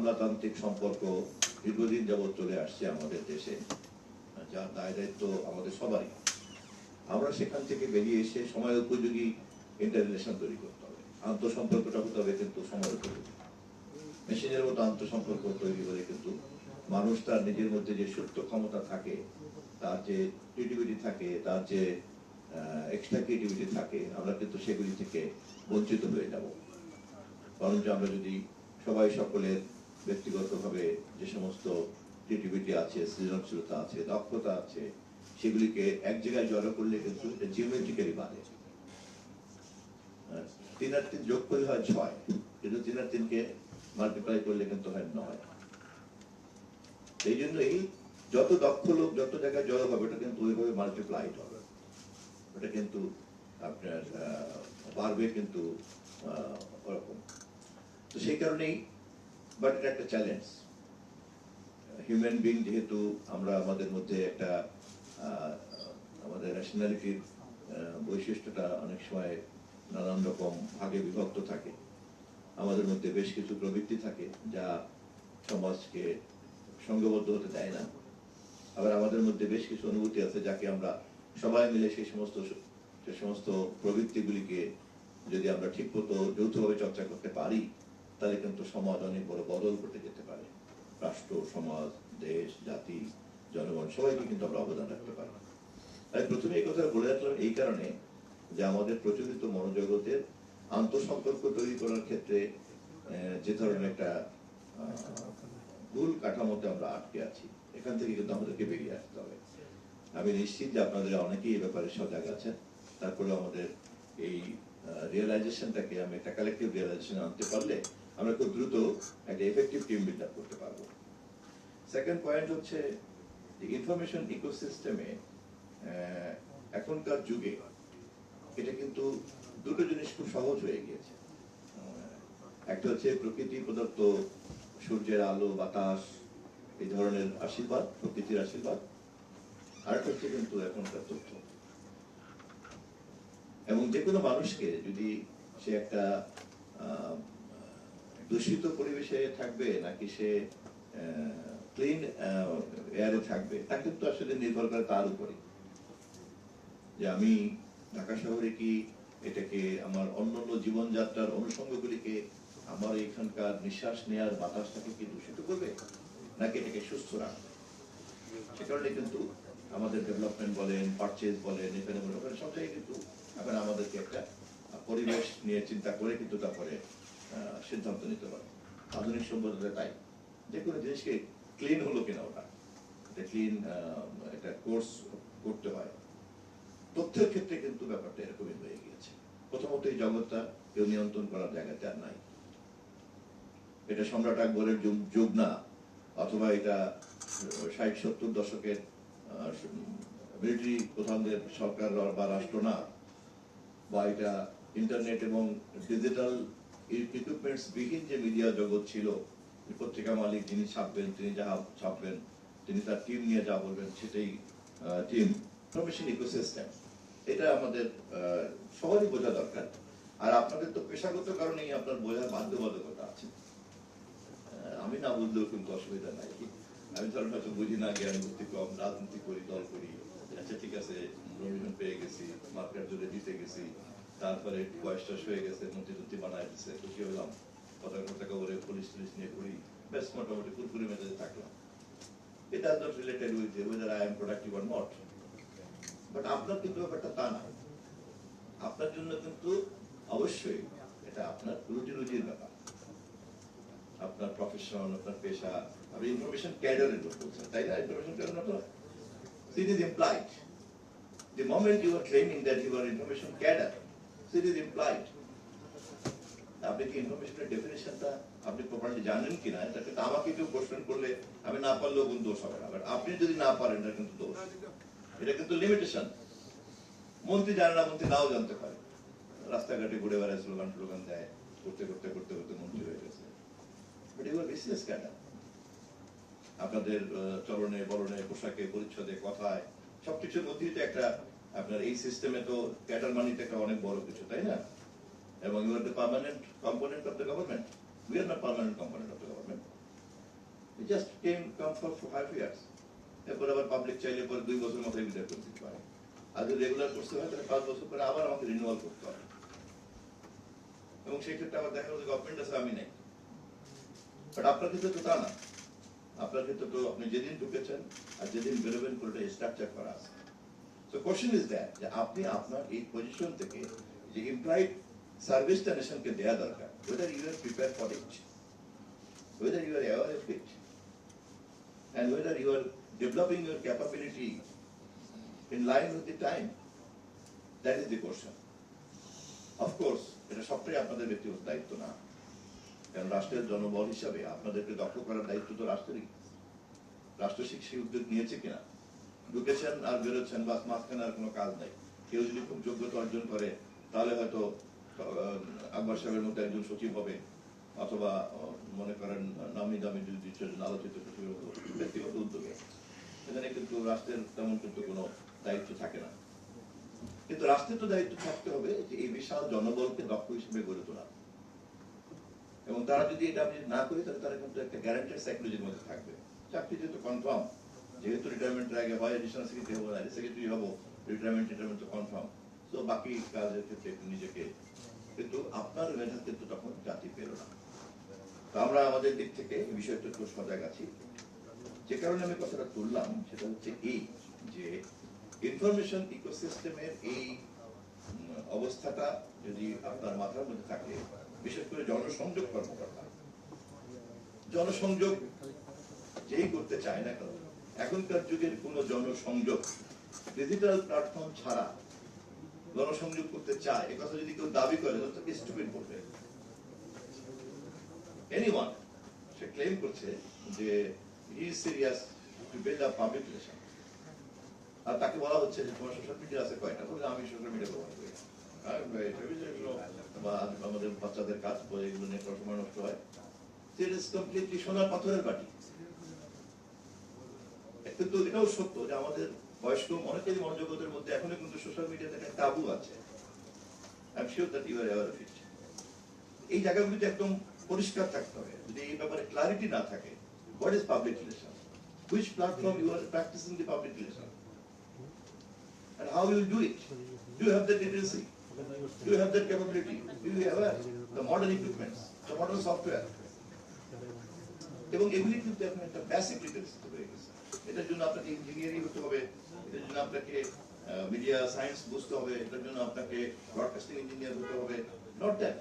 আমলাতান্ত্রিক সম্পর্ক দীর্ঘদিন যাবৎ চলে আসছে আমাদের দেশে, যার দায় দায়িত্ব আমাদের সবারই। আমরা সেখান থেকে বেরিয়ে এসে সময় উপযোগী ইন্টাররিলেশন তৈরি করতে হবে। আন্তঃসম্পর্কটা হতে হবে কিন্তু সময় উপযোগী। মেশিনের মতো আন্তঃসম্পর্ক তৈরি হলে কিন্তু মানুষ তার নিজের মধ্যে যে সুপ্ত ক্ষমতা থাকে, তার যে ক্রিয়েটিভিটি থাকে, তার যে এক্সট্রা ক্রিয়েটিভিটি থাকে, আমরা কিন্তু সেগুলি থেকে বঞ্চিত হয়ে যাব। বরঞ্চ আমরা যদি সবাই সকলের ব্যক্তিগতভাবে যে সমস্ত ক্রিয়েটিভিটি আছে, সৃজনশীলতা আছে, দক্ষতা আছে, সেগুলিকে এক জায়গায় জড়ো করলে কিন্তু জিওমেট্রিক্যালি বাড়ে। 3 আর 3 যোগ করলে হয় 6, কিন্তু 3 আর 3 কে মাল্টিপ্লাই করলে কিন্তু হয় 9। এই জন্যই যত দক্ষ লোক যত জায়গায় জড়ো হবে, ওটা কিন্তু ওইভাবে মাল্টিপ্লাইড হবে, ওটা কিন্তু আপনার বাড়বে কিন্তু ওরকম। তো সেই কারণেই, বাট এটা একটা চ্যালেঞ্জ। হিউম্যান বিং যেহেতু আমরা, আমাদের মধ্যে একটা আমাদের ন্যাশনালিটির বৈশিষ্ট্যটা অনেক সময় নানান রকম ভাগে বিভক্ত থাকে। আমাদের মধ্যে বেশ কিছু প্রবৃত্তি থাকে যা সমাজকে সংঘবদ্ধ হতে দেয় না। আবার আমাদের মধ্যে বেশ কিছু অনুভূতি আছে যাকে আমরা সবাই মিলে সেই সমস্ত প্রবৃত্তিগুলিকে যদি আমরা ঠিক মতো যৌথভাবে চর্চা করতে পারি, তাহলে কিন্তু সমাজ অনেক বড় বদল করতে যেতে পারে। রাষ্ট্র, সমাজ, দেশ, জাতি, জনগণ সবাইকে কিন্তু আমরা অবদান রাখতে পারি। তাই প্রথমে এই কথা বলে রাখলাম এই কারণে যে আমাদের প্রচলিত মনোজগতের আন্তঃসম্পর্ক তৈরি করার ক্ষেত্রে যে ধরনের একটা ভুল কাঠামোতে আমরা আটকে আছি, এখান থেকে কিন্তু আমাদেরকে বেরিয়ে আসতে হবে। আমি নিশ্চিত যে আপনাদের অনেকেই এই ব্যাপারে সজাগ আছেন। তারপরে আমাদের এই রিয়েলাইজেশনটাকে আমি একটা কালেকটিভ রিয়েলাইজেশন আনতে পারলে আমরা খুব দ্রুত একটা এফেক্টিভ টিম বিল্ড আপ করতে পারবো। সেকেন্ড পয়েন্ট হচ্ছে ইনফরমেশন ইকোসিস্টেমে এখনকার যুগে এটা কিন্তু দুটো জিনিস খুব সহজ হয়ে গিয়েছে। একটা হচ্ছে প্রকৃতি প্রদত্ত সূর্যের আলো, বাতাস, এই ধরনের আশীর্বাদ, প্রকৃতির আশীর্বাদ। আরেকটা হচ্ছে কিন্তু এখনকার তথ্য। এবং যে কোনো মানুষকে যদি সে একটা দূষিত পরিবেশে থাকবে নাকি সে ক্লিন এয়ারে থাকবে, তা কিন্তু আসলে নির্ভর করে তার উপরে। যে আমি ঢাকা শহরে কি এটাকে আমার অন্যান্য জীবনযাত্রার অনুষঙ্গগুলিকে আমার এখানকার নিঃশ্বাস নেওয়ার বাতাসটাকে কি দূষিত করবে, নাকি এটাকে সুস্থ রাখবে। সে কারণে কিন্তু আমাদের ডেভেলপমেন্ট বলেন, পারচেজ বলেন, এখানে সব জায়গায় কিন্তু এখন আমাদেরকে একটা পরিবেশ নিয়ে চিন্তা করে কিন্তু তারপরে সিদ্ধান্ত নিতে পারে। আধুনিক সভ্যতাতে তাই যে কোনো জিনিসকে ক্লিন হলো কিনা, ওটা ক্লিন একটা কোর্স করতে হয়। তথ্যের ক্ষেত্রে কিন্তু ব্যাপারটা এরকমই হয়ে গিয়েছে। প্রথমত এই জগৎটা কেউ নিয়ন্ত্রণ করার জায়গাতে আর নাই। এটা সম্রাট আকবরের যুগ না, অথবা এটা 60-70 দশকের মিলিটারি প্রধানদের সরকার বা রাষ্ট্র না, বা এটা ইন্টারনেট এবং ডিজিটাল ইকুইপমেন্টস বিহীন যে মিডিয়া জগৎ ছিল, পত্রিকা মালিক যিনি ছাপবেন, তিনি যা ছাপবেন, তিনি তার টিম নিয়ে যা বলবেন সেটাই টিম। ইনফরমেশন ইকোসিস্টেম, এটা আমাদের সবারই বোঝা দরকার। আর আপনাদের তো পেশাগত কারণেই আপনার বোঝার বাধ্যবাধকতা আছে। আমি না বুঝলেও কিন্তু অসুবিধা নাই। আমি ধরেন হয়তো বুঝি না, জ্ঞান বুদ্ধি কম, রাজনীতি করি, দল করি, আচ্ছা ঠিক আছে, নমিনেশন পেয়ে গেছি, মার্কেট জুড়ে দিতে গেছি, তারপরে বয়স টয়স হয়ে গেছে, মন্ত্রী বানায় দিচ্ছে, খুশি হলাম, পতাকা করে পুলিশ নিয়ে ঘুরি, বেশ মোটামুটি পুরপুরি মেজাজে থাকলাম। এটা not related with whether I am productive or not. But আপনার কিন্তু ব্যাপারটা তা না। আপনার জন্য কিন্তু অবশ্যই এটা আপনার রুজির ব্যাপার, আপনার প্রফেশন, আপনার পেশা। আপনি ইনফরমেশন ক্যাডারের লোক বলছেন, তাই না? ইনফরমেশন ক্যাডার না, তো it is implied. The moment you are claiming that you are information cadre, it is implied. আপনি কি ইনফরমেশনের ডেফিনিশনটা আপনি প্রপারলি জানেন কিনা, এটাকে আমাকে কেউ কোশ্চেন করলে আমি না পারলেও কিন্তু দোষ হবে না। বাট আপনি যদি না পারেন, এটা কিন্তু দোষ, এটা কিন্তু লিমিটেশন। মন্ত্রী জানে না, মন্ত্রী নাও জানতে পারে, রাস্তাঘাটে ঘুরে বেড়ায়, স্লোগান দেয়, করতে মন্ত্রী হয়ে গেছে। বাট এগুলো বিসিএস ক্যাডার। আপনাদের চলনে বলনে, পোশাকে, পরিচ্ছদে, কথায়, সবকিছুর মধ্যেই তো একটা আপনার এই সিস্টেমে তো ক্যাডার মানি একটা অনেক বড় কিছু, তাই না? এবং you are the permanent component of the government. We are not permanent component of the government. Just come for 5 years, এরপর আবার পাবলিক চাইলে পরে 2 বছর মাথায় রিটায়ার করে দিতে পারে। আর যদি রেগুলার করতে হয় তাহলে 5 বছর পরে আবার আমাকে রিনিউয়াল করতে হবে, এবং সেই ক্ষেত্রে আবার দেখা যাচ্ছে গভর্নমেন্ট আছে, আমি নাই। বাট আপনার ক্ষেত্রে তো তা না, আপনার ক্ষেত্রে তো আপনি যেদিন ঢুকেছেন আর যেদিন বেরোবেন পুরোটা স্ট্রাকচার করা আছে। সো কোশ্চেন ইজ দ্যাট যে আপনি আপনার এই পজিশন থেকে যে ইমপ্লয়েড সার্ভিসটা নেশনকে দেওয়া দরকার, whether you are prepared for it, whether you are aware of it, and whether you are developing your capability in line with the time, that is the question. Of course, এটা সবটাই আপনাদের ব্যক্তিগত দায়িত্ব না, কারণ রাষ্ট্রের জনবল হিসাবে আপনাদেরকে দক্ষ করার দায়িত্ব তো রাষ্ট্রেরই। রাষ্ট্র সেই উদ্যোগ নিয়েছে কিনা, ঢুকেছেন আর বেরোচ্ছেন, বাস মাঝখানে আর কোনো কাজ নাই। কেউ যদি খুব যোগ্যতা অর্জন করে তাহলে হয়তো আকবর সাহেবের মতো একজন সচিব হবে, অথবা মনে করেন নামি দামি যদি আলোচিত সচিবের মতো ব্যক্তিগত উদ্যোগে, এখানে কিন্তু রাষ্ট্রের তেমন কিন্তু কোনো দায়িত্ব থাকে না। কিন্তু রাষ্ট্রের তো দায়িত্ব থাকতে হবে যে এই বিশাল জনবলকে দক্ষ হিসেবে গড়ে তোলা, এবং তারা যদি এটা আপনি না করে তাহলে তারা কিন্তু একটা গ্যারান্টেড সাইকোলজির মধ্যে থাকবে। চাকরি যেহেতু কনফার্ম, যেহেতু রিটায়ারমেন্টের আগে হয় এডিশনাল সেক্রেটারি হবো না, সেক্রেটারি হবো, রিটায়ারমেন্ট তো কনফার্ম। তো বাকি কাজের ক্ষেত্রে একটু নিজেকে, কিন্তু আপনার মেধা কিন্তু তখন জাতি পেল না। তো আমরা আমাদের দিক থেকে এই বিষয়টা একটু সজাগ আছি। যে কারণে আমি কথাটা তুললাম সেটা হচ্ছে এই যে ইনফরমেশন ইকোসিস্টেমের এই অবস্থাটা যদি আপনার মাথার মধ্যে থাকে, বিশেষ করে জনসংযোগ কর্মকর্তা, জনসংযোগ যেই করতে চায় না কেন, এখনকার যুগের কোন জনসংযোগ ডিজিটাল প্ল্যাটফর্ম ছাড়া জনসংযোগ করতে চায়, এ কথা যদি কেউ দাবি করে তাহলে তাকে স্টুপিড বলবে। এনিওয়ান সে ক্লেম করছে যে he is serious to build up public relation, আর তাকে বলা হচ্ছে যে তোমার সোশ্যাল মিডিয়া আছে কয়টা, বলে আমি সোশ্যাল মিডিয়া ব্যবহার করি, বা আমাদের বাচ্চাদের কাজ করে এগুলো নিয়ে সময় নষ্ট হয়। কমপ্লিটলি সোনার পাথরের বাটি। কিন্তু এটাও সত্য যে আমাদের বয়স্ক অনেকেরই মনোজগতের মধ্যে এখনো কিন্তু সোশ্যাল মিডিয়াতে একটা তাবু আছে। I am sure that you are aware of it. এই জায়গাগুলিতে একদম পরিষ্কার থাকতে হবে। যদি এই ব্যাপারে ক্লারিটি না থাকে, what is public relation, which platform you are practicing the public relation, and how you will do it. Do you have that literacy? Do you have that capability? Do you have the modern equipments, the modern software? এবং এগুলি কিন্তু এখন একটা basic literacy হয়ে গেছে। এটার জন্য আপনাকে ইঞ্জিনিয়ারিং হতে হবে, এটার জন্য আপনাকে মিডিয়া সায়েন্স বুঝতে হবে, এটার জন্য আপনাকে ব্রডকাস্টিং ইঞ্জিনিয়ার হতে হবে, নট দ্যাট।